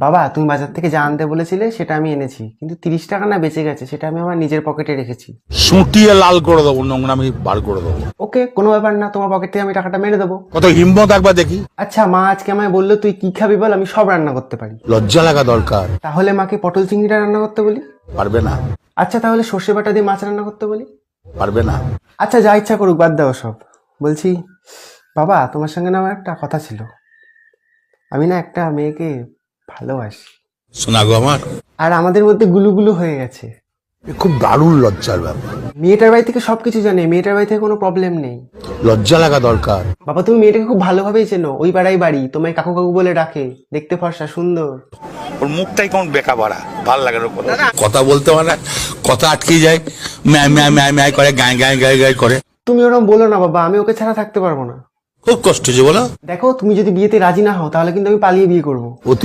বাবা তুমি বাজার থেকে যা আনতে বলেছিলে সেটা আমি এনেছি, কিন্তু 30 টাকা না বেঁচে গেছে, সেটা আমি আমার নিজের পকেটে রেখেছি। সুটিয়ে লাল করে দেবো, নোংরা আমি বার করে দেবো। ওকে, কোনো ব্যাপার না, তোমার পকেট থেকে আমি টাকাটা মেরে দেবো। কত হিম্মত একবার দেখি। আচ্ছা, মা আজকে আমায় বললো তুই কি খাবি বল, আমি সব রান্না করতে পারি। লজ্জা লাগা দরকার। তাহলে মাকে পটল চিংড়িটা রান্না করতে বলি। পারবে না, আচ্ছা, তাহলে সর্ষে বাটা দিয়ে মাছ রান্না করতে বলি। পারবে না। আচ্ছা, যা ইচ্ছা করুক, বাদ দাও সব। বলছি বাবা, তোমার সঙ্গে না আমার একটা কথা ছিল। আমি না একটা মেয়েকে ভালোবাসি, শোনা গো আমার, আর আমাদের মধ্যে গুলুগুলু হয়ে গেছে। এ খুব দারুণ লজ্জার ব্যাপার। মেয়েটার বাড়ি থেকে সবকিছু জানে, মেয়েটার বাড়ি থেকে কোনো প্রবলেম নেই। লজ্জা লাগা দরকার। বাবা তুমি মেয়েটাকে খুব ভালোভাবেই চেনো, ওই পাড়াই বাড়ি, তোমায় কাকু কাকু বলে ডাকে, দেখতে ফর্সা সুন্দর। ওর মুখটাই কেমন বেকা ভরা, ভাল লাগে না কথা বলতে, মানে কথা আটকে যায়, ম্যায় ম্যায় ম্যায় ম্যায় করে, গায়ে গায়ে গায়ে গায়ে করে। তুমি ওরকম বলো না বাবা, আমি ওকে ছাড়া থাকতে পারবো না। খুব কষ্ট হচ্ছে বলো। দেখো, তুমি যদি বিয়েতে রাজি না হও তাহলে কিন্তু আমি পালিয়ে বিয়ে করবো। অতি